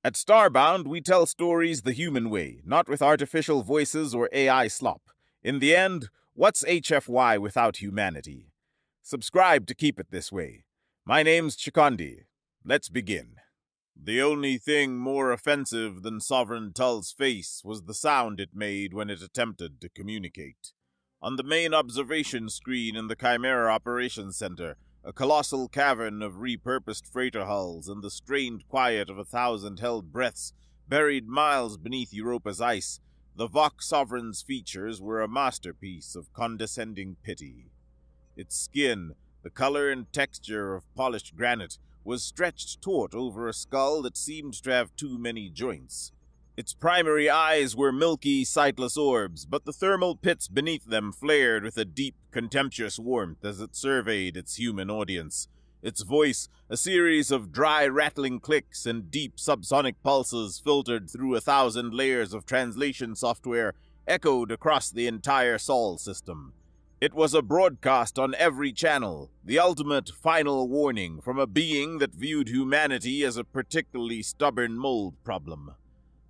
At Starbound, we tell stories the human way, not with artificial voices or AI slop. In the end, what's HFY without humanity? Subscribe to keep it this way. My name's Chikondi. Let's begin. The only thing more offensive than Sovereign Tull's face was the sound it made when it attempted to communicate. On the main observation screen in the Chimera Operations Center, a colossal cavern of repurposed freighter hulls and the strained quiet of 1,000 held breaths buried miles beneath Europa's ice, the Vok Sovereign's features were a masterpiece of condescending pity. Its skin, the color and texture of polished granite, was stretched taut over a skull that seemed to have too many joints. Its primary eyes were milky, sightless orbs, but the thermal pits beneath them flared with a deep, contemptuous warmth as it surveyed its human audience. Its voice, a series of dry, rattling clicks and deep subsonic pulses filtered through 1,000 layers of translation software, echoed across the entire Sol system. It was a broadcast on every channel, the ultimate final warning from a being that viewed humanity as a particularly stubborn mold problem.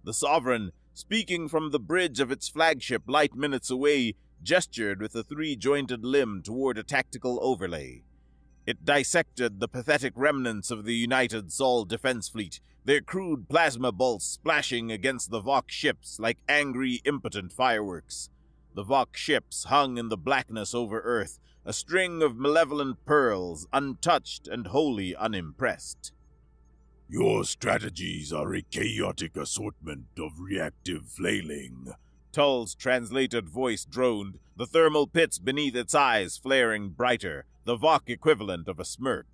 The Sovereign, speaking from the bridge of its flagship light minutes away, gestured with a three-jointed limb toward a tactical overlay. It dissected the pathetic remnants of the United Sol Defense Fleet, their crude plasma bolts splashing against the Vok ships like angry, impotent fireworks. The Vok ships hung in the blackness over Earth, a string of malevolent pearls, untouched and wholly unimpressed. Your strategies are a chaotic assortment of reactive flailing, Tull's translated voice droned, the thermal pits beneath its eyes flaring brighter, the Vok equivalent of a smirk.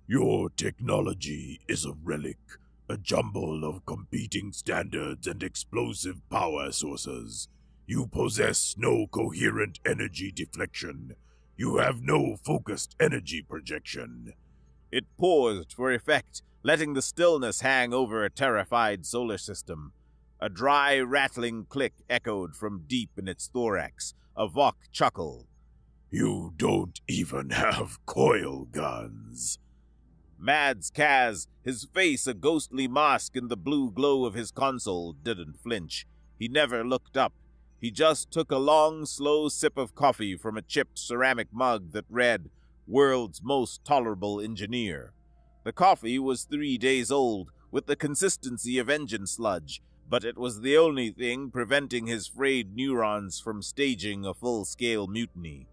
Your technology is a relic, a jumble of competing standards and explosive power sources. You possess no coherent energy deflection. You have no focused energy projection. It paused for effect, letting the stillness hang over a terrified solar system. A dry, rattling click echoed from deep in its thorax, a Vok chuckle. You don't even have coil guns. Mads Kaz, his face a ghostly mask in the blue glow of his console, didn't flinch. He never looked up. He just took a long, slow sip of coffee from a chipped ceramic mug that read, "World's Most Tolerable Engineer." The coffee was 3 days old, with the consistency of engine sludge, but it was the only thing preventing his frayed neurons from staging a full-scale mutiny.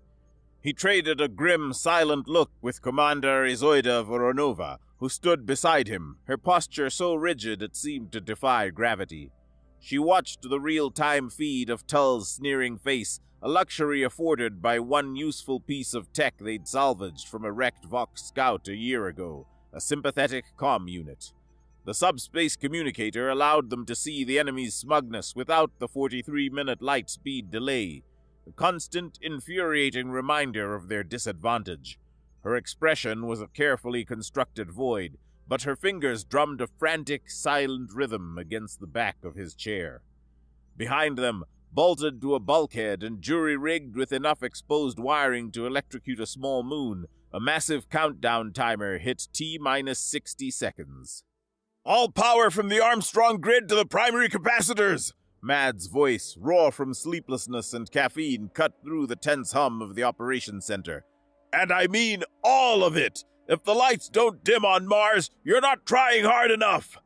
He traded a grim, silent look with Commander Izoida Voronova, who stood beside him, her posture so rigid it seemed to defy gravity. She watched the real-time feed of Tull's sneering face, a luxury afforded by one useful piece of tech they'd salvaged from a wrecked Vok scout a year ago, a sympathetic comm unit. The subspace communicator allowed them to see the enemy's smugness without the 43-minute light speed delay, a constant, infuriating reminder of their disadvantage. Her expression was a carefully constructed void, but her fingers drummed a frantic, silent rhythm against the back of his chair. Behind them, bolted to a bulkhead and jury-rigged with enough exposed wiring to electrocute a small moon, a massive countdown timer hit T-minus 60 seconds. "All power from the Armstrong grid to the primary capacitors!" Mads' voice, raw from sleeplessness and caffeine, cut through the tense hum of the operations center. "And I mean all of it! If the lights don't dim on Mars, you're not trying hard enough!"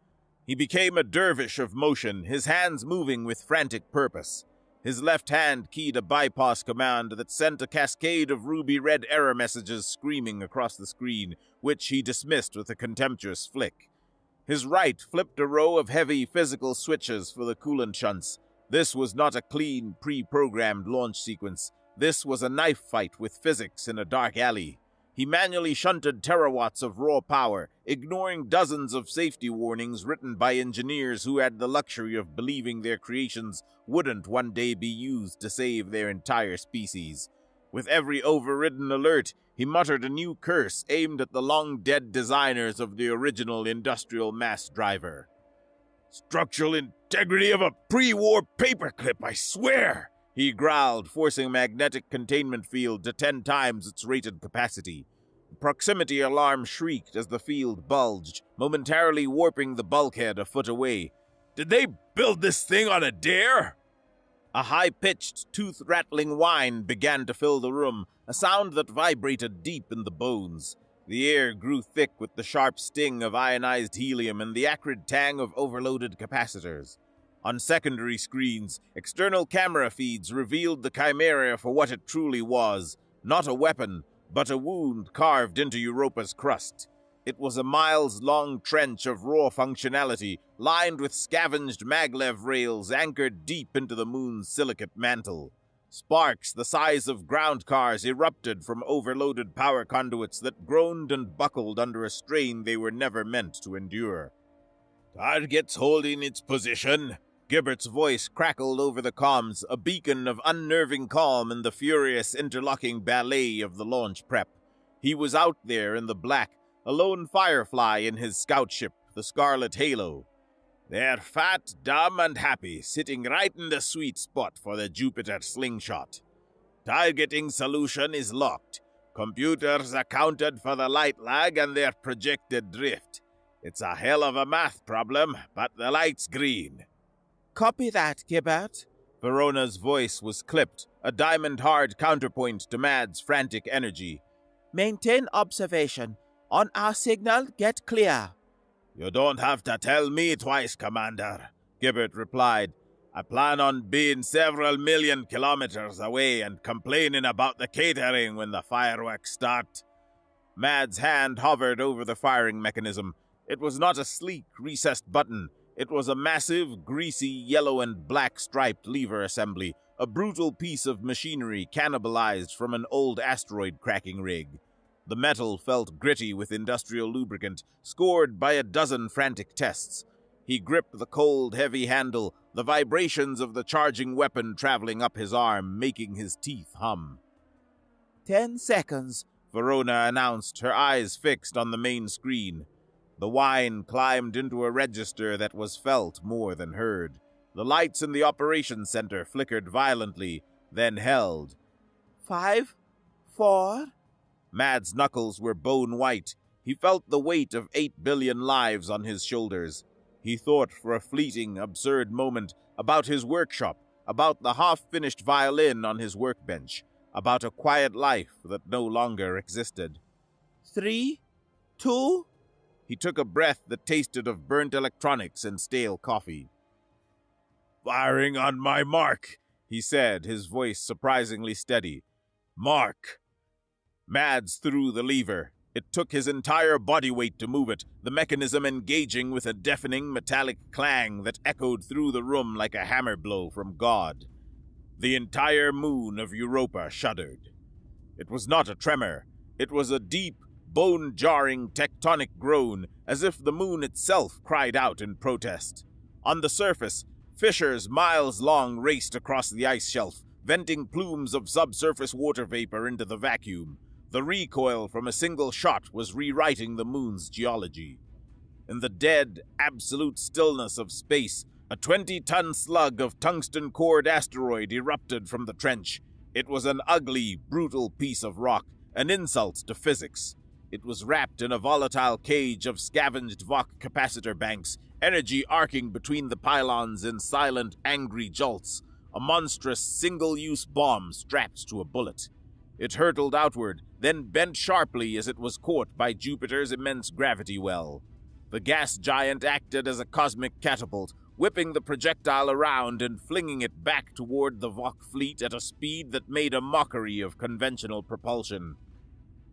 He became a dervish of motion, his hands moving with frantic purpose. His left hand keyed a bypass command that sent a cascade of ruby-red error messages screaming across the screen, which he dismissed with a contemptuous flick. His right flipped a row of heavy physical switches for the coolant shunts. This was not a clean, pre-programmed launch sequence. This was a knife fight with physics in a dark alley. He manually shunted terawatts of raw power, ignoring dozens of safety warnings written by engineers who had the luxury of believing their creations wouldn't one day be used to save their entire species. With every overridden alert, he muttered a new curse aimed at the long-dead designers of the original industrial mass driver. "Structural integrity of a pre-war paperclip, I swear!" he growled, forcing a magnetic containment field to 10 times its rated capacity. The proximity alarm shrieked as the field bulged, momentarily warping the bulkhead a foot away. Did they build this thing on a dare? A high-pitched, tooth-rattling whine began to fill the room, a sound that vibrated deep in the bones. The air grew thick with the sharp sting of ionized helium and the acrid tang of overloaded capacitors. On secondary screens, external camera feeds revealed the Chimera for what it truly was, not a weapon, but a wound carved into Europa's crust. It was a miles-long trench of raw functionality, lined with scavenged maglev rails anchored deep into the moon's silicate mantle. Sparks the size of ground cars erupted from overloaded power conduits that groaned and buckled under a strain they were never meant to endure. Target's holding its position. Gibbert's voice crackled over the comms, a beacon of unnerving calm in the furious interlocking ballet of the launch prep. He was out there in the black, a lone firefly in his scout ship, the Scarlet Halo. They're fat, dumb, and happy, sitting right in the sweet spot for the Jupiter slingshot. Targeting solution is locked. Computers accounted for the light lag and their projected drift. It's a hell of a math problem, but the light's green. Copy that, Gibbert. Verona's voice was clipped, a diamond-hard counterpoint to Mad's frantic energy. Maintain observation. On our signal, get clear. You don't have to tell me twice, Commander, Gibbert replied. I plan on being several million kilometers away and complaining about the catering when the fireworks start. Mad's hand hovered over the firing mechanism. It was not a sleek, recessed button. It was a massive, greasy, yellow and black striped lever assembly, a brutal piece of machinery cannibalized from an old asteroid cracking rig. The metal felt gritty with industrial lubricant, scored by a dozen frantic tests. He gripped the cold, heavy handle, the vibrations of the charging weapon traveling up his arm, making his teeth hum. 10 seconds, Verona announced, her eyes fixed on the main screen. The whine climbed into a register that was felt more than heard. The lights in the operations center flickered violently, then held. 5, 4... Mad's knuckles were bone white. He felt the weight of 8 billion lives on his shoulders. He thought for a fleeting, absurd moment about his workshop, about the half-finished violin on his workbench, about a quiet life that no longer existed. 3, 2... He took a breath that tasted of burnt electronics and stale coffee. Firing on my mark, he said, his voice surprisingly steady. Mark. Mads threw the lever. It took his entire body weight to move it, the mechanism engaging with a deafening metallic clang that echoed through the room like a hammer blow from God. The entire moon of Europa shuddered. It was not a tremor. It was a deep, bone-jarring tectonic groan, as if the moon itself cried out in protest. On the surface, fissures miles long raced across the ice shelf, venting plumes of subsurface water vapor into the vacuum. The recoil from a single shot was rewriting the moon's geology. In the dead, absolute stillness of space, a 20-ton slug of tungsten-cored asteroid erupted from the trench. It was an ugly, brutal piece of rock, an insult to physics. It was wrapped in a volatile cage of scavenged Voc capacitor banks, energy arcing between the pylons in silent, angry jolts, a monstrous single-use bomb strapped to a bullet. It hurtled outward, then bent sharply as it was caught by Jupiter's immense gravity well. The gas giant acted as a cosmic catapult, whipping the projectile around and flinging it back toward the Voc fleet at a speed that made a mockery of conventional propulsion.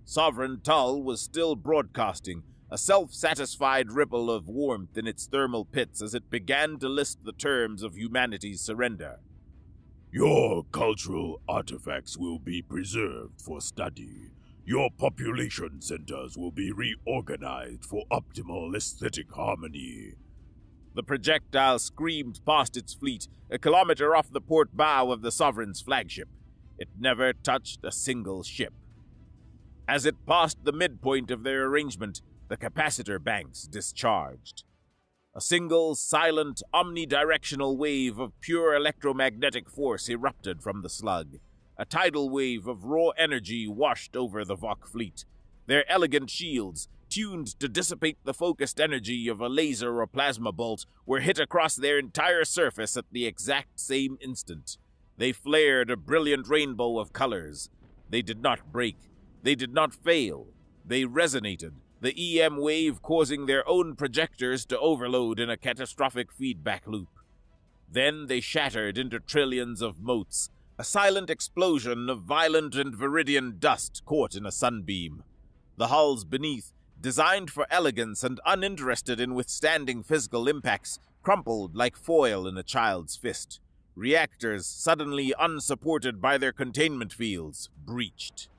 Sovereign Tull was still broadcasting, a self-satisfied ripple of warmth in its thermal pits as it began to list the terms of humanity's surrender. Your cultural artifacts will be preserved for study. Your population centers will be reorganized for optimal aesthetic harmony. The projectile screamed past its fleet, a kilometer off the port bow of the Sovereign's flagship. It never touched a single ship. As it passed the midpoint of their arrangement, the capacitor banks discharged. A single, silent, omnidirectional wave of pure electromagnetic force erupted from the slug. A tidal wave of raw energy washed over the Voc fleet. Their elegant shields, tuned to dissipate the focused energy of a laser or plasma bolt, were hit across their entire surface at the exact same instant. They flared a brilliant rainbow of colors. They did not break. They did not fail. They resonated, the EM wave causing their own projectors to overload in a catastrophic feedback loop. Then they shattered into trillions of motes, a silent explosion of violent and viridian dust caught in a sunbeam. The hulls beneath, designed for elegance and uninterested in withstanding physical impacts, crumpled like foil in a child's fist. Reactors, suddenly unsupported by their containment fields, breached.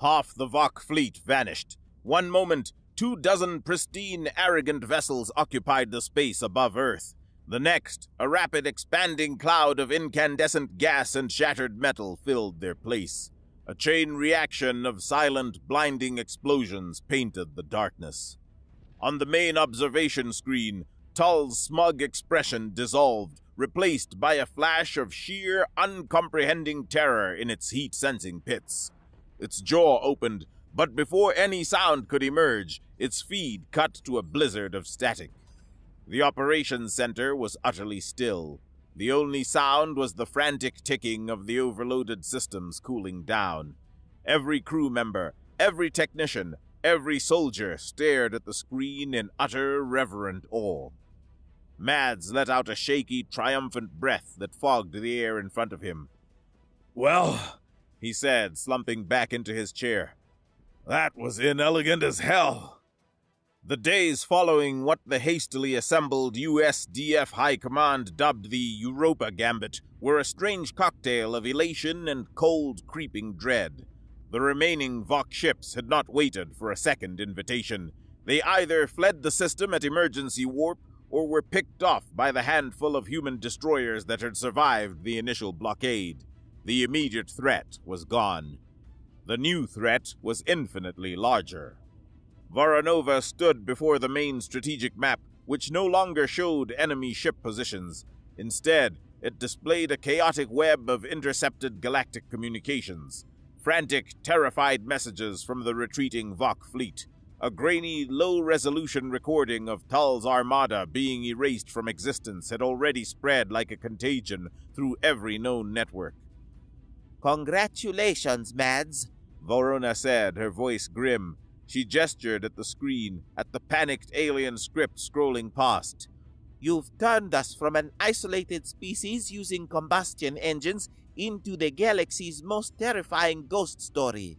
Half the Vok fleet vanished. One moment, 24 pristine, arrogant vessels occupied the space above Earth. The next, a rapid expanding cloud of incandescent gas and shattered metal filled their place. A chain reaction of silent, blinding explosions painted the darkness. On the main observation screen, Tull's smug expression dissolved, replaced by a flash of sheer, uncomprehending terror in its heat-sensing pits. Its jaw opened, but before any sound could emerge, its feed cut to a blizzard of static. The operations center was utterly still. The only sound was the frantic ticking of the overloaded systems cooling down. Every crew member, every technician, every soldier stared at the screen in utter reverent awe. Mads let out a shaky, triumphant breath that fogged the air in front of him. Well, he said, slumping back into his chair, that was inelegant as hell. The days following what the hastily assembled USDF High Command dubbed the Europa Gambit were a strange cocktail of elation and cold, creeping dread. The remaining Vok ships had not waited for a second invitation. They either fled the system at emergency warp or were picked off by the handful of human destroyers that had survived the initial blockade. The immediate threat was gone. The new threat was infinitely larger. Voronova stood before the main strategic map, which no longer showed enemy ship positions. Instead, it displayed a chaotic web of intercepted galactic communications, frantic, terrified messages from the retreating Vok fleet, a grainy, low-resolution recording of Tull's armada being erased from existence had already spread like a contagion through every known network. "Congratulations, Mads," Vorona said, her voice grim. She gestured at the screen, at the panicked alien script scrolling past. "You've turned us from an isolated species using combustion engines into the galaxy's most terrifying ghost story."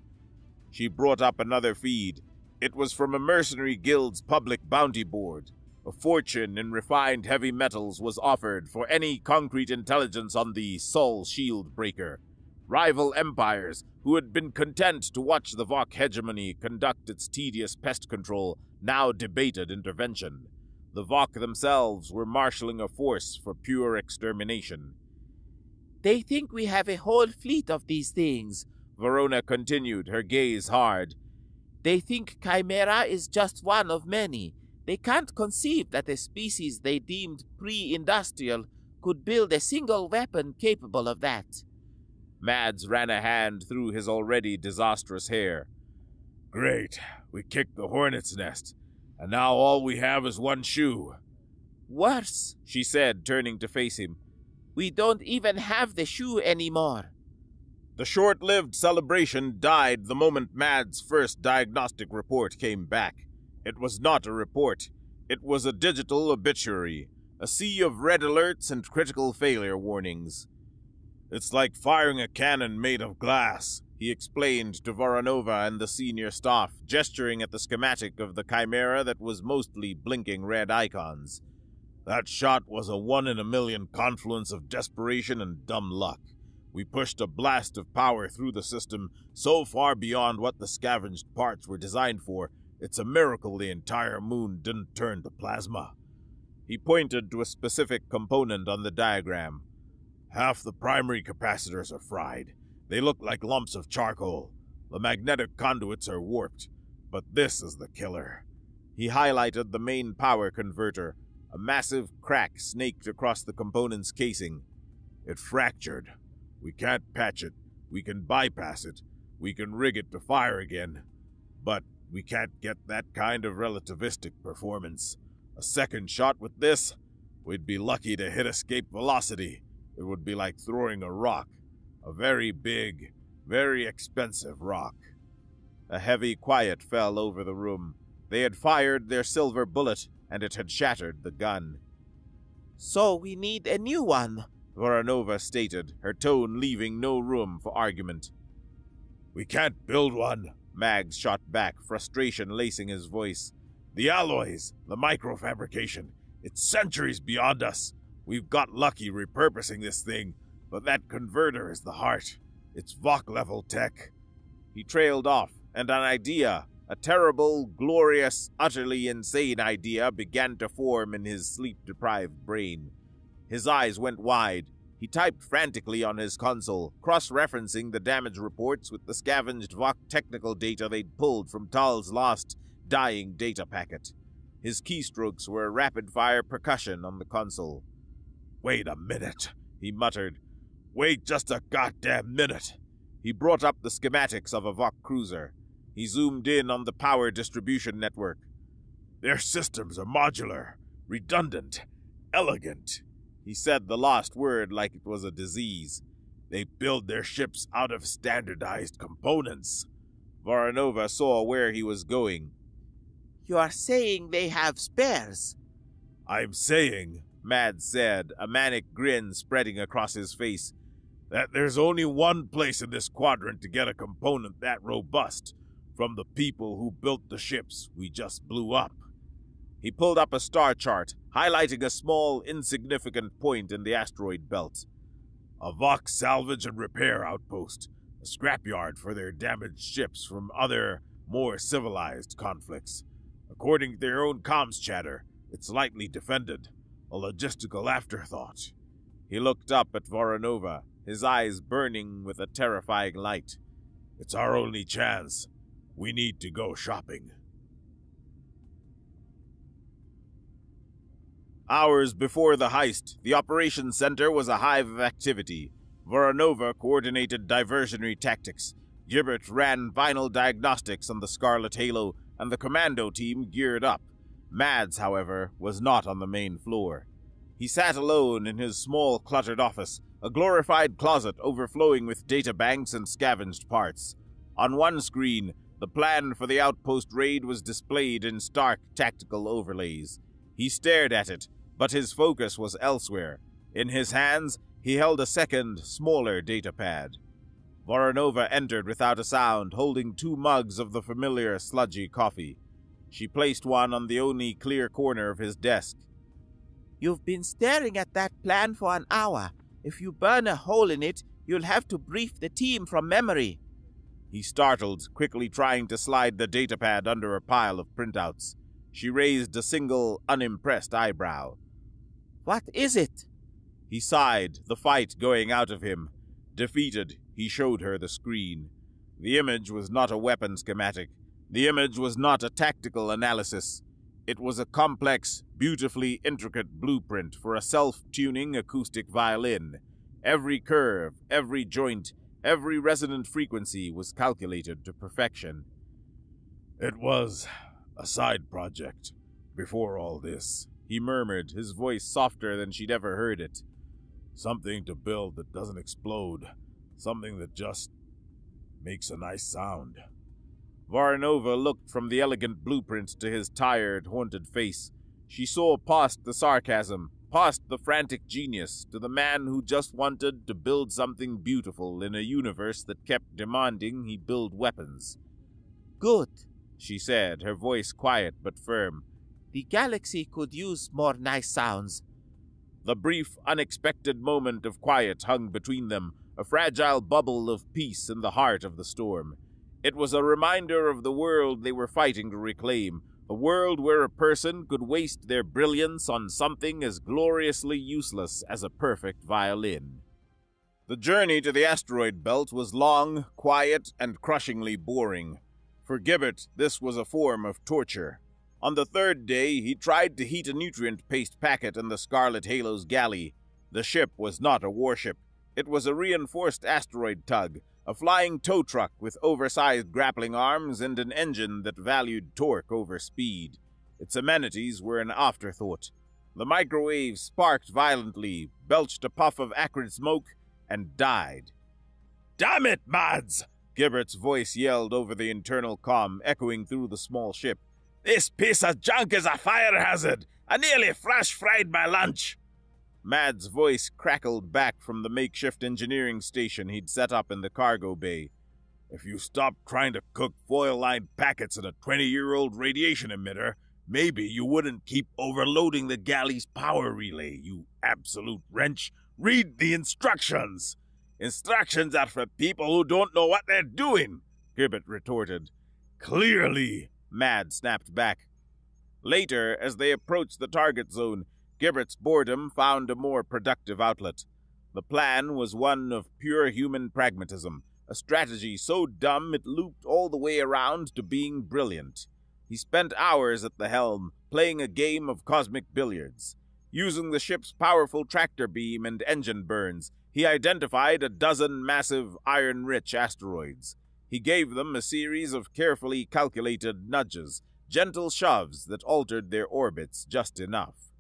She brought up another feed. It was from a mercenary guild's public bounty board. A fortune in refined heavy metals was offered for any concrete intelligence on the Sol Shield Breaker. Rival empires, who had been content to watch the Vok hegemony conduct its tedious pest control, now debated intervention. The Vok themselves were marshalling a force for pure extermination. "They think we have a whole fleet of these things," Vorona continued, her gaze hard. "They think Chimera is just one of many. They can't conceive that a species they deemed pre-industrial could build a single weapon capable of that." Mads ran a hand through his already disastrous hair. Great. We kicked the hornet's nest, and now all we have is one shoe. "Worse," she said, turning to face him. "We don't even have the shoe anymore." The short-lived celebration died the moment Mads' first diagnostic report came back. It was not a report. It was a digital obituary, a sea of red alerts and critical failure warnings. It's like firing a cannon made of glass, he explained to Voronova and the senior staff, gesturing at the schematic of the Chimera that was mostly blinking red icons. That shot was a 1-in-a-million confluence of desperation and dumb luck. We pushed a blast of power through the system so far beyond what the scavenged parts were designed for, it's a miracle the entire moon didn't turn to plasma. He pointed to a specific component on the diagram. Half the primary capacitors are fried. They look like lumps of charcoal. The magnetic conduits are warped. But this is the killer. He highlighted the main power converter. A massive crack snaked across the component's casing. It fractured. We can't patch it. We can bypass it. We can rig it to fire again. But we can't get that kind of relativistic performance. A second shot with this, we'd be lucky to hit escape velocity. It would be like throwing a rock. A very big, very expensive rock. A heavy quiet fell over the room. They had fired their silver bullet, and it had shattered the gun. So we need a new one, Voronova stated, her tone leaving no room for argument. We can't build one, Mags shot back, frustration lacing his voice. The alloys, the microfabrication, it's centuries beyond us. We've got lucky repurposing this thing, but that converter is the heart. It's Vok-level tech. He trailed off, and an idea, a terrible, glorious, utterly insane idea, began to form in his sleep-deprived brain. His eyes went wide. He typed frantically on his console, cross-referencing the damage reports with the scavenged Vok technical data they'd pulled from Tal's lost, dying data packet. His keystrokes were a rapid-fire percussion on the console. "Wait a minute," he muttered. "Wait just a goddamn minute." He brought up the schematics of a Vok cruiser. He zoomed in on the power distribution network. "Their systems are modular, redundant, elegant." He said the lost word like it was a disease. "They build their ships out of standardized components." Voronova saw where he was going. You are saying they have spares? "I'm saying," Mads said, a manic grin spreading across his face, "that there's only one place in this quadrant to get a component that robust, from the people who built the ships we just blew up." He pulled up a star chart, highlighting a small, insignificant point in the asteroid belt. "A Vok salvage and repair outpost, a scrapyard for their damaged ships from other, more civilized conflicts. According to their own comms chatter, it's lightly defended, a logistical afterthought." He looked up at Voronova, his eyes burning with a terrifying light. "It's our only chance. We need to go shopping." Hours before the heist, the operations center was a hive of activity. Voronova coordinated diversionary tactics. Gibbert ran final diagnostics on the Scarlet Halo, and the commando team geared up. Mads, however, was not on the main floor. He sat alone in his small, cluttered office, a glorified closet overflowing with databanks and scavenged parts. On one screen, the plan for the outpost raid was displayed in stark tactical overlays. He stared at it, but his focus was elsewhere. In his hands, he held a second, smaller datapad. Voronova entered without a sound, holding 2 mugs of the familiar sludgy coffee. She placed one on the only clear corner of his desk. You've been staring at that plan for an hour. If you burn a hole in it, you'll have to brief the team from memory. He startled, quickly trying to slide the datapad under a pile of printouts. She raised a single, unimpressed eyebrow. What is it? He sighed, the fight going out of him. Defeated, he showed her the screen. The image was not a weapon schematic. The image was not a tactical analysis. It was a complex, beautifully intricate blueprint for a self-tuning acoustic violin. Every curve, every joint, every resonant frequency was calculated to perfection. "It was a side project before all this," he murmured, his voice softer than she'd ever heard it. "Something to build that doesn't explode. Something that just makes a nice sound." Voronova looked from the elegant blueprint to his tired, haunted face. She saw past the sarcasm, past the frantic genius, to the man who just wanted to build something beautiful in a universe that kept demanding he build weapons. Good, she said, her voice quiet but firm. The galaxy could use more nice sounds. The brief, unexpected moment of quiet hung between them, a fragile bubble of peace in the heart of the storm. It was a reminder of the world they were fighting to reclaim, a world where a person could waste their brilliance on something as gloriously useless as a perfect violin. The journey to the asteroid belt was long, quiet, and crushingly boring. For Gibbert, this was a form of torture. On the 3rd day, he tried to heat a nutrient paste packet in the Scarlet Halo's galley. The ship was not a warship. It was a reinforced asteroid tug, a flying tow truck with oversized grappling arms and an engine that valued torque over speed. Its amenities were an afterthought. The microwave sparked violently, belched a puff of acrid smoke, and died. "Damn it, Mads!" Gibbert's voice yelled over the internal comm, echoing through the small ship. "This piece of junk is a fire hazard! I nearly flash-fried my lunch!" Mads' voice crackled back from the makeshift engineering station he'd set up in the cargo bay. "If you stopped trying to cook foil-lined packets in a 20-year-old radiation emitter, maybe you wouldn't keep overloading the galley's power relay, you absolute wrench. Read the instructions!" "Instructions are for people who don't know what they're doing," Gibbet retorted. "Clearly," Mads snapped back. Later, as they approached the target zone, Gibbert's boredom found a more productive outlet. The plan was one of pure human pragmatism, a strategy so dumb it looped all the way around to being brilliant. He spent hours at the helm, playing a game of cosmic billiards. Using the ship's powerful tractor beam and engine burns, he identified a dozen massive iron-rich asteroids. He gave them a series of carefully calculated nudges, gentle shoves that altered their orbits just enough.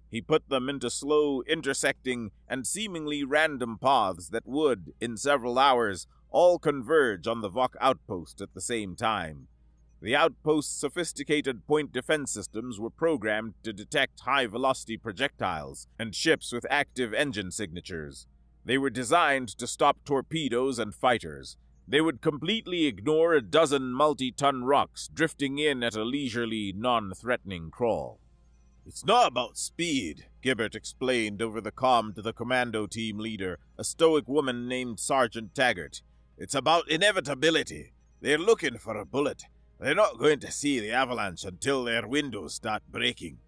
He put them into slow, intersecting, and seemingly random paths that would, in several hours, all converge on the Vok outpost at the same time. The outpost's sophisticated point defense systems were programmed to detect high-velocity projectiles and ships with active engine signatures. They were designed to stop torpedoes and fighters. They would completely ignore a dozen multi-ton rocks drifting in at a leisurely, non-threatening crawl. "It's not about speed," Gibbert explained over the comm to the commando team leader, a stoic woman named Sergeant Taggart. "It's about inevitability. They're looking for a bullet. They're not going to see the avalanche until their windows start breaking."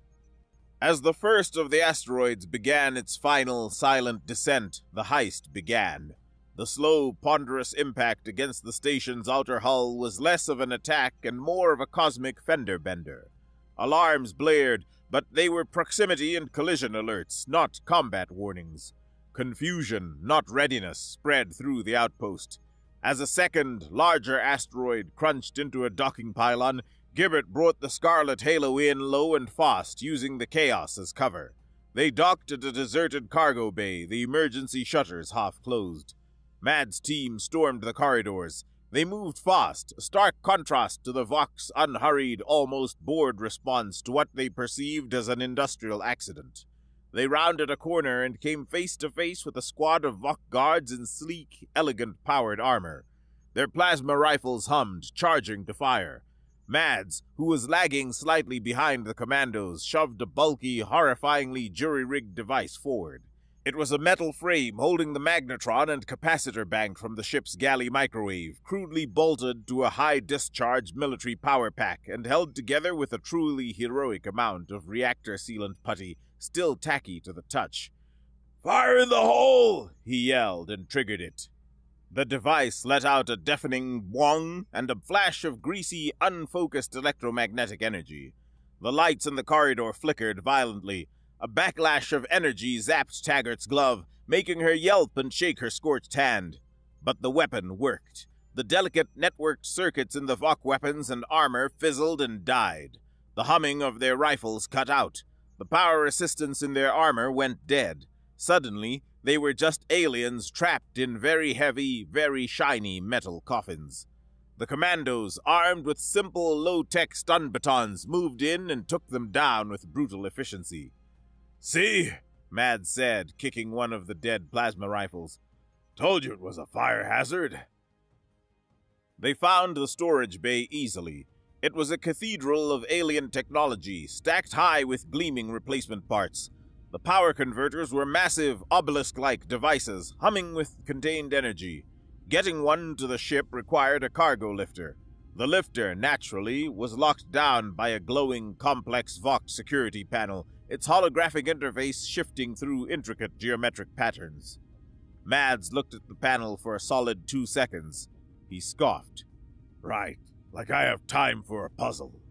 As the first of the asteroids began its final, silent descent, the heist began. The slow, ponderous impact against the station's outer hull was less of an attack and more of a cosmic fender-bender. Alarms blared, but they were proximity and collision alerts, not combat warnings. Confusion, not readiness, spread through the outpost. As a second, larger asteroid crunched into a docking pylon, Gibbert brought the Scarlet Halo in low and fast, using the chaos as cover. They docked at a deserted cargo bay, the emergency shutters half closed. Mad's team stormed the corridors. They moved fast, a stark contrast to the Vok's unhurried, almost bored response to what they perceived as an industrial accident. They rounded a corner and came face to face with a squad of Vok guards in sleek, elegant powered armor. Their plasma rifles hummed, charging to fire. Mads, who was lagging slightly behind the commandos, shoved a bulky, horrifyingly jury-rigged device forward. It was a metal frame holding the magnetron and capacitor bank from the ship's galley microwave, crudely bolted to a high-discharge military power pack and held together with a truly heroic amount of reactor sealant putty, still tacky to the touch. "Fire in the hole!" he yelled and triggered it. The device let out a deafening whong and a flash of greasy, unfocused electromagnetic energy. The lights in the corridor flickered violently. A backlash of energy zapped Taggart's glove, making her yelp and shake her scorched hand. But the weapon worked. The delicate networked circuits in the Vok weapons and armor fizzled and died. The humming of their rifles cut out. The power assistance in their armor went dead. Suddenly, they were just aliens trapped in very heavy, very shiny metal coffins. The commandos, armed with simple, low-tech stun batons, moved in and took them down with brutal efficiency. "See?" Mads said, kicking one of the dead plasma rifles. "Told you it was a fire hazard." They found the storage bay easily. It was a cathedral of alien technology, stacked high with gleaming replacement parts. The power converters were massive, obelisk-like devices, humming with contained energy. Getting one to the ship required a cargo lifter. The lifter, naturally, was locked down by a glowing, complex Vok security panel, its holographic interface shifting through intricate geometric patterns. Mads looked at the panel for a solid 2 seconds. He scoffed. "Right, like I have time for a puzzle."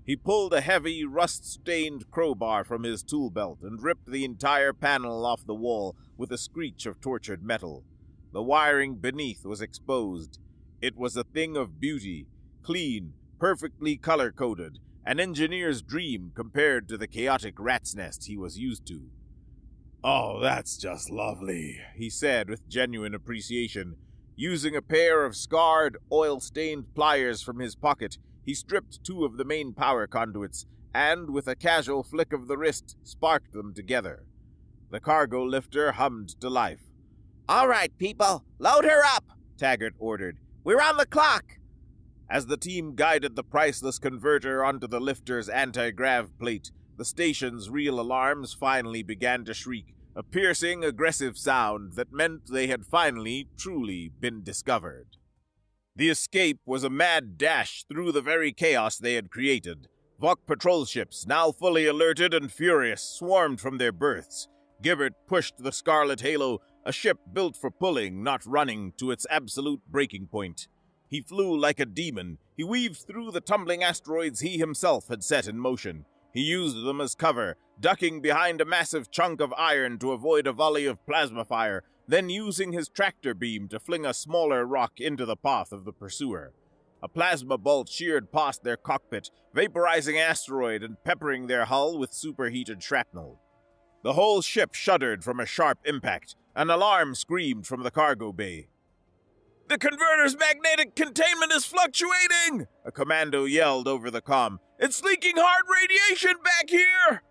He pulled a heavy, rust-stained crowbar from his tool belt and ripped the entire panel off the wall with a screech of tortured metal. The wiring beneath was exposed. It was a thing of beauty, clean, perfectly color-coded, an engineer's dream compared to the chaotic rat's nest he was used to. "Oh, that's just lovely," he said with genuine appreciation. Using a pair of scarred, oil-stained pliers from his pocket, he stripped two of the main power conduits and, with a casual flick of the wrist, sparked them together. The cargo lifter hummed to life. "All right, people, load her up," Taggart ordered. "We're on the clock." As the team guided the priceless converter onto the lifter's anti-grav plate, the station's real alarms finally began to shriek, a piercing, aggressive sound that meant they had finally, truly been discovered. The escape was a mad dash through the very chaos they had created. Vok patrol ships, now fully alerted and furious, swarmed from their berths. Gibbert pushed the Scarlet Halo, a ship built for pulling, not running, to its absolute breaking point. He flew like a demon. He weaved through the tumbling asteroids he himself had set in motion. He used them as cover, ducking behind a massive chunk of iron to avoid a volley of plasma fire, then using his tractor beam to fling a smaller rock into the path of the pursuer. A plasma bolt sheared past their cockpit, vaporizing asteroid and peppering their hull with superheated shrapnel. The whole ship shuddered from a sharp impact. An alarm screamed from the cargo bay. "The converter's magnetic containment is fluctuating!" a commando yelled over the comm. "It's leaking hard radiation back here!"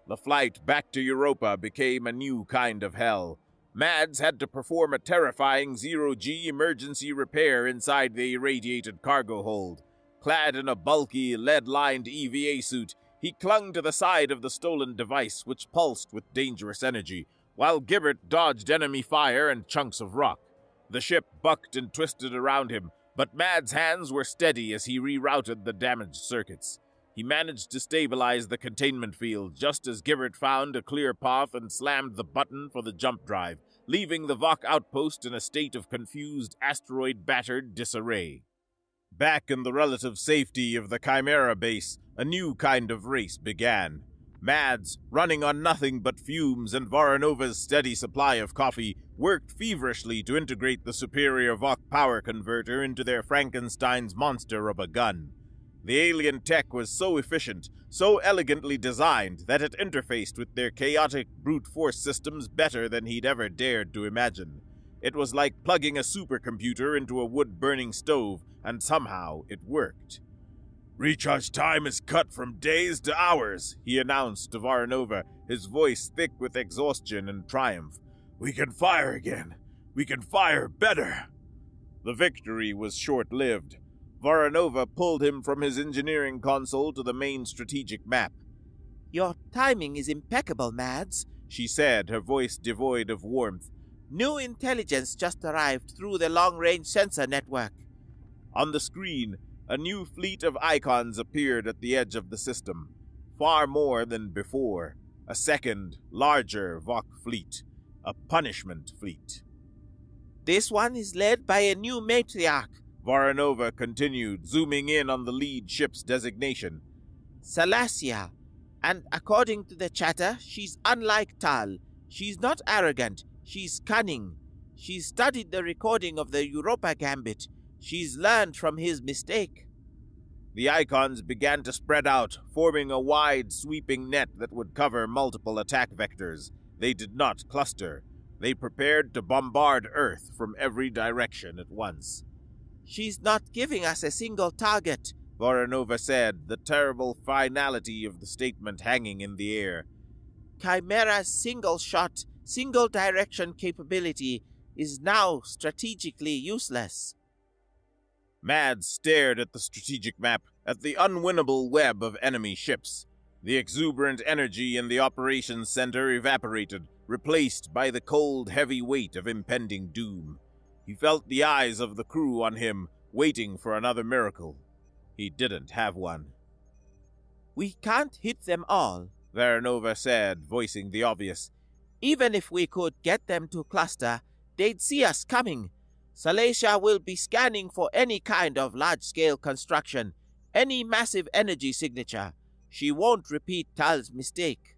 The flight back to Europa became a new kind of hell. Mads had to perform a terrifying zero-G emergency repair inside the irradiated cargo hold. Clad in a bulky, lead-lined EVA suit, he clung to the side of the stolen device, which pulsed with dangerous energy, while Gibbert dodged enemy fire and chunks of rock. The ship bucked and twisted around him, but Mads' hands were steady as he rerouted the damaged circuits. He managed to stabilize the containment field just as Gibbert found a clear path and slammed the button for the jump drive, leaving the Vok outpost in a state of confused, asteroid-battered disarray. Back in the relative safety of the Chimera base, a new kind of race began. Mads, running on nothing but fumes and Voranova's steady supply of coffee, worked feverishly to integrate the superior Vok power converter into their Frankenstein's monster of a gun. The alien tech was so efficient, so elegantly designed, that it interfaced with their chaotic brute force systems better than he'd ever dared to imagine. It was like plugging a supercomputer into a wood-burning stove, and somehow it worked. "Recharge time is cut from days to hours," he announced to Voronova, his voice thick with exhaustion and triumph. "We can fire again. We can fire better." The victory was short-lived. Voronova pulled him from his engineering console to the main strategic map. "Your timing is impeccable, Mads," she said, her voice devoid of warmth. "New intelligence just arrived through the long-range sensor network." On the screen, a new fleet of icons appeared at the edge of the system. Far more than before. A second, larger Vok fleet. A punishment fleet. "This one is led by a new matriarch," Voronova continued, zooming in on the lead ship's designation. "Salacia. And according to the chatter, she's unlike Tal. She's not arrogant. She's cunning. She's studied the recording of the Europa Gambit. She's learned from his mistake." The icons began to spread out, forming a wide, sweeping net that would cover multiple attack vectors. They did not cluster. They prepared to bombard Earth from every direction at once. "She's not giving us a single target," Voronova said, the terrible finality of the statement hanging in the air. "Chimera's single-shot, single-direction capability is now strategically useless." Mads stared at the strategic map, at the unwinnable web of enemy ships. The exuberant energy in the operations center evaporated, replaced by the cold, heavy weight of impending doom. He felt the eyes of the crew on him, waiting for another miracle. He didn't have one. "We can't hit them all," Voronova said, voicing the obvious. "Even if we could get them to cluster, they'd see us coming. Salacia will be scanning for any kind of large-scale construction, any massive energy signature. She won't repeat Tal's mistake."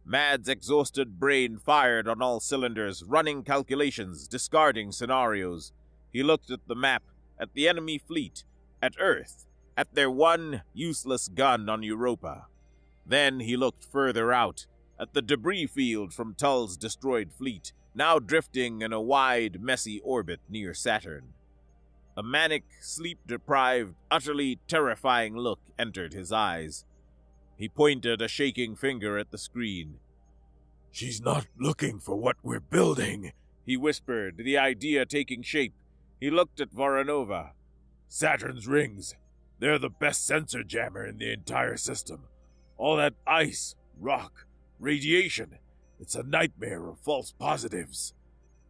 Mad's exhausted brain fired on all cylinders, running calculations, discarding scenarios. He looked at the map, at the enemy fleet, at Earth, at their one useless gun on Europa. Then he looked further out, at the debris field from Tull's destroyed fleet, now drifting in a wide, messy orbit near Saturn. A manic, sleep-deprived, utterly terrifying look entered his eyes. He pointed a shaking finger at the screen. "She's not looking for what we're building," he whispered, the idea taking shape. He looked at Voronova. "Saturn's rings. They're the best sensor jammer in the entire system. All that ice, rock, radiation. It's a nightmare of false positives."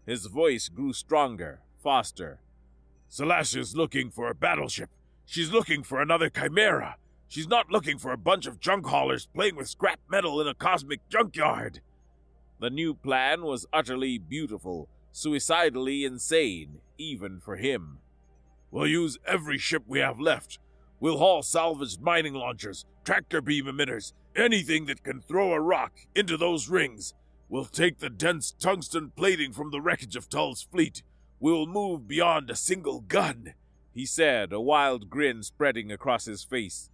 His voice grew stronger, faster. "Celestia's looking for a battleship. She's looking for another chimera. She's not looking for a bunch of junk haulers playing with scrap metal in a cosmic junkyard." The new plan was utterly beautiful, suicidally insane, even for him. "We'll use every ship we have left. We'll haul salvaged mining launchers, tractor beam emitters, anything that can throw a rock into those rings. We'll take the dense tungsten plating from the wreckage of Tull's fleet. We'll move beyond a single gun," he said, a wild grin spreading across his face.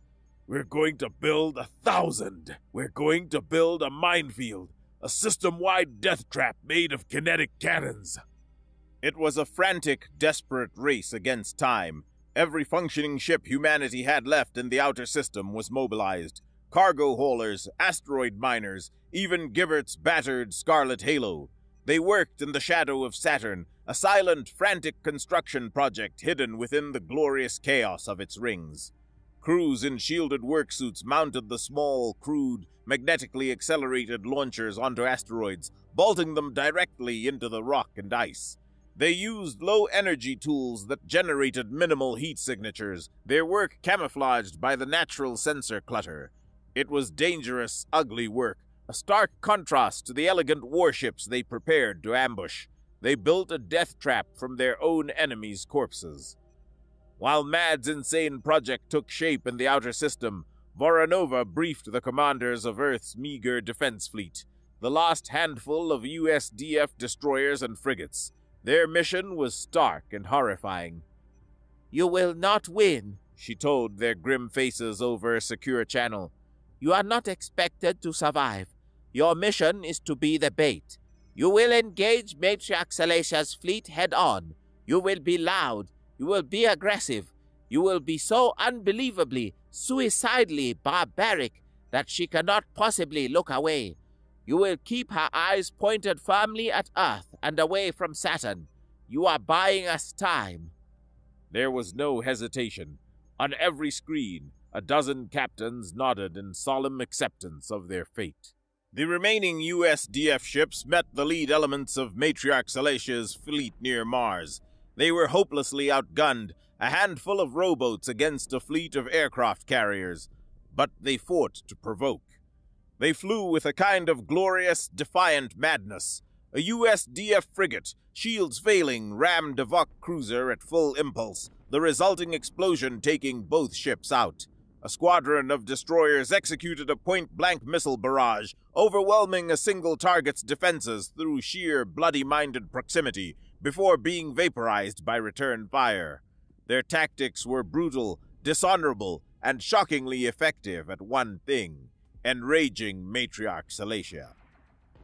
"We're going to build 1,000. We're going to build a minefield, a system-wide death trap made of kinetic cannons." It was a frantic, desperate race against time. Every functioning ship humanity had left in the outer system was mobilized. Cargo haulers, asteroid miners, even Gibbert's battered Scarlet Halo. They worked in the shadow of Saturn, a silent, frantic construction project hidden within the glorious chaos of its rings. Crews in shielded worksuits mounted the small, crude, magnetically accelerated launchers onto asteroids, bolting them directly into the rock and ice. They used low-energy tools that generated minimal heat signatures, their work camouflaged by the natural sensor clutter. It was dangerous, ugly work, a stark contrast to the elegant warships they prepared to ambush. They built a death trap from their own enemies' corpses. While Mad's insane project took shape in the outer system, Voronova briefed the commanders of Earth's meager defense fleet, the last handful of USDF destroyers and frigates. Their mission was stark and horrifying. "You will not win," she told their grim faces over a secure channel. "You are not expected to survive. Your mission is to be the bait. You will engage Matriarch Celestia's fleet head-on. You will be loud. You will be aggressive. You will be so unbelievably, suicidally barbaric that she cannot possibly look away. You will keep her eyes pointed firmly at Earth and away from Saturn. You are buying us time." There was no hesitation. On every screen, a dozen captains nodded in solemn acceptance of their fate. The remaining USDF ships met the lead elements of Matriarch Celestia's fleet near Mars. They were hopelessly outgunned, a handful of rowboats against a fleet of aircraft carriers. But they fought to provoke. They flew with a kind of glorious, defiant madness. A USDF frigate, shields failing, rammed a Vuk cruiser at full impulse, the resulting explosion taking both ships out. A squadron of destroyers executed a point-blank missile barrage, overwhelming a single target's defenses through sheer, bloody-minded proximity, before being vaporized by return fire. Their tactics were brutal, dishonorable, and shockingly effective at one thing: enraging Matriarch Celestia.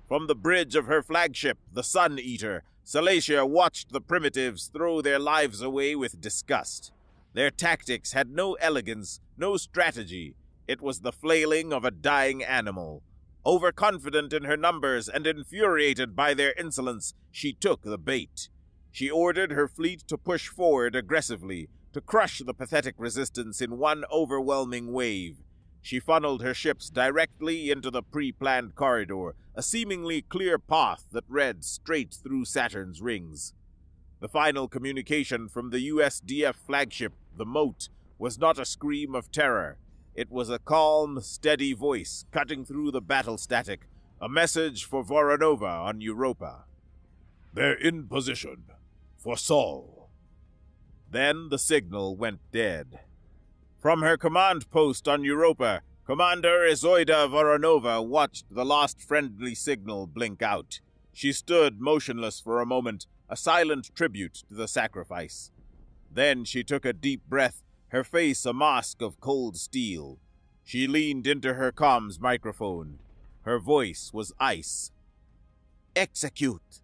From the bridge of her flagship, the Sun Eater, Celestia watched the primitives throw their lives away with disgust. Their tactics had no elegance, no strategy. It was the flailing of a dying animal. Overconfident in her numbers and infuriated by their insolence, she took the bait. She ordered her fleet to push forward aggressively, to crush the pathetic resistance in one overwhelming wave. She funneled her ships directly into the pre-planned corridor, a seemingly clear path that led straight through Saturn's rings. The final communication from the USDF flagship, the Moat, was not a scream of terror. It was a calm, steady voice cutting through the battle static, a message for Voronova on Europa. "They're in position. For Sol." Then the signal went dead. From her command post on Europa, Commander Izoida Voronova watched the lost friendly signal blink out. She stood motionless for a moment, a silent tribute to the sacrifice. Then she took a deep breath, her face a mask of cold steel. She leaned into her comms microphone. Her voice was ice. Execute!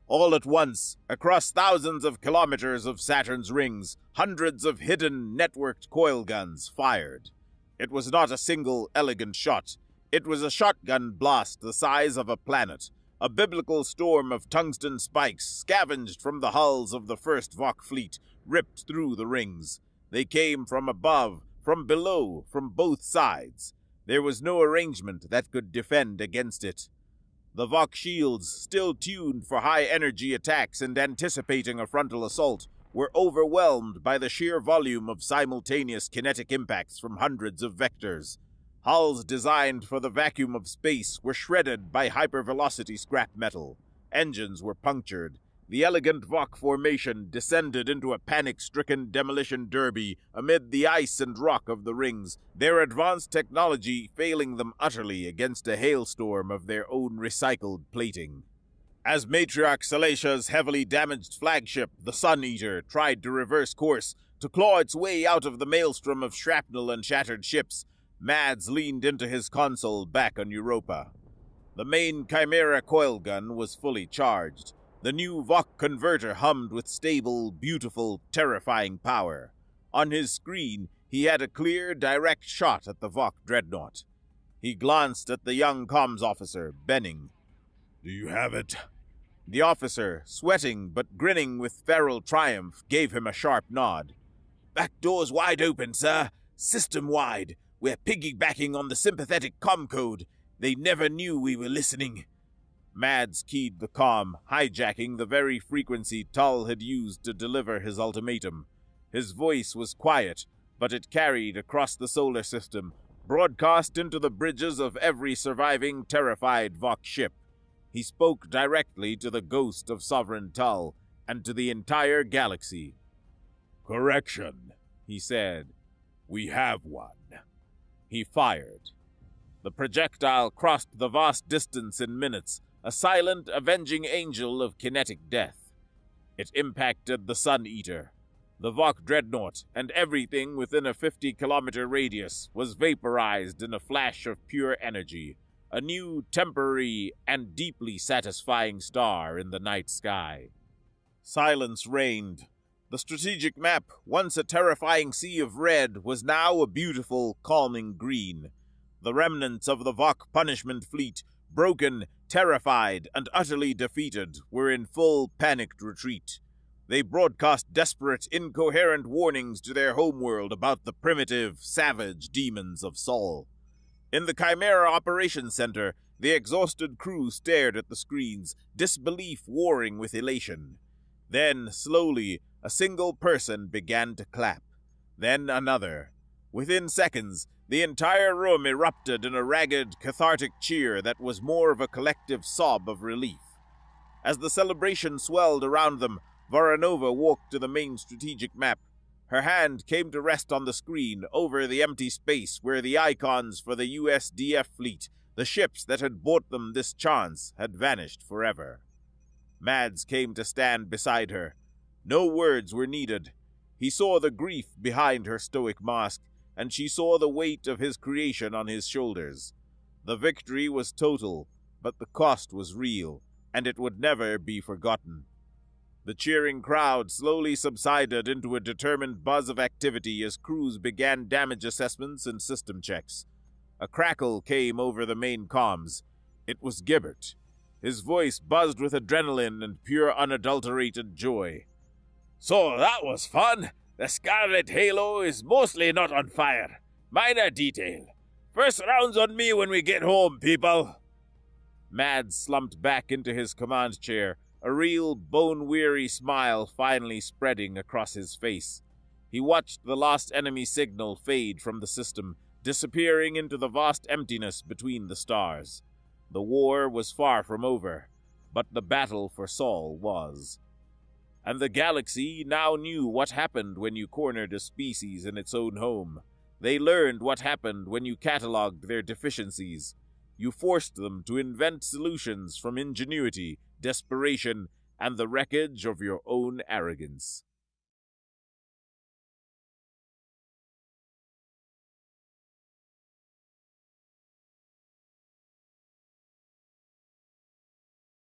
All at once, across thousands of kilometers of Saturn's rings, hundreds of hidden, networked coil guns fired. It was not a single elegant shot. It was a shotgun blast the size of a planet. A biblical storm of tungsten spikes, scavenged from the hulls of the first Vok fleet, ripped through the rings. They came from above, from below, from both sides. There was no arrangement that could defend against it. The Vok shields, still tuned for high-energy attacks and anticipating a frontal assault, were overwhelmed by the sheer volume of simultaneous kinetic impacts from hundreds of vectors. Hulls designed for the vacuum of space were shredded by hypervelocity scrap metal. Engines were punctured. The elegant Vok formation descended into a panic-stricken demolition derby amid the ice and rock of the rings, their advanced technology failing them utterly against a hailstorm of their own recycled plating. As Matriarch Salatia's heavily damaged flagship, the Sun Eater, tried to reverse course, to claw its way out of the maelstrom of shrapnel and shattered ships, Mads leaned into his console back on Europa. The main Chimera coil gun was fully charged. The new Vok converter hummed with stable, beautiful, terrifying power. On his screen, he had a clear, direct shot at the Vok dreadnought. He glanced at the young comms officer, Benning. Do you have it? The officer, sweating but grinning with feral triumph, gave him a sharp nod. Back door's wide open, sir. System-wide. We're piggybacking on the sympathetic comm code. They never knew we were listening. Mads keyed the comm, hijacking the very frequency Tull had used to deliver his ultimatum. His voice was quiet, but it carried across the solar system, broadcast into the bridges of every surviving terrified Vok ship. He spoke directly to the ghost of Sovereign Tull, and to the entire galaxy. Correction, he said. We have one. He fired. The projectile crossed the vast distance in minutes, a silent, avenging angel of kinetic death. It impacted the Sun Eater. The Vok dreadnought, and everything within a 50-kilometer radius, was vaporized in a flash of pure energy, a new, temporary, and deeply satisfying star in the night sky. Silence reigned. The strategic map, once a terrifying sea of red, was now a beautiful, calming green. The remnants of the Vok punishment fleet, broken, terrified, and utterly defeated, were in full panicked retreat. They broadcast desperate, incoherent warnings to their homeworld about the primitive, savage demons of Sol. In the Chimera Operations Center, the exhausted crew stared at the screens, disbelief warring with elation. Then, slowly, a single person began to clap. Then another. Within seconds, the entire room erupted in a ragged, cathartic cheer that was more of a collective sob of relief. As the celebration swelled around them, Voronova walked to the main strategic map. Her hand came to rest on the screen over the empty space where the icons for the USDF fleet, the ships that had bought them this chance, had vanished forever. Mads came to stand beside her. No words were needed. He saw the grief behind her stoic mask, and she saw the weight of his creation on his shoulders. The victory was total, but the cost was real, and it would never be forgotten. The cheering crowd slowly subsided into a determined buzz of activity as crews began damage assessments and system checks. A crackle came over the main comms. It was Gibbert. His voice buzzed with adrenaline and pure unadulterated joy. So that was fun. The Scarlet Halo is mostly not on fire. Minor detail. First round's on me when we get home, people. Mads slumped back into his command chair, a real bone-weary smile finally spreading across his face. He watched the lost enemy signal fade from the system, disappearing into the vast emptiness between the stars. The war was far from over, but the battle for Sol was. And the galaxy now knew what happened when you cornered a species in its own home. They learned what happened when you cataloged their deficiencies. You forced them to invent solutions from ingenuity, desperation, and the wreckage of your own arrogance.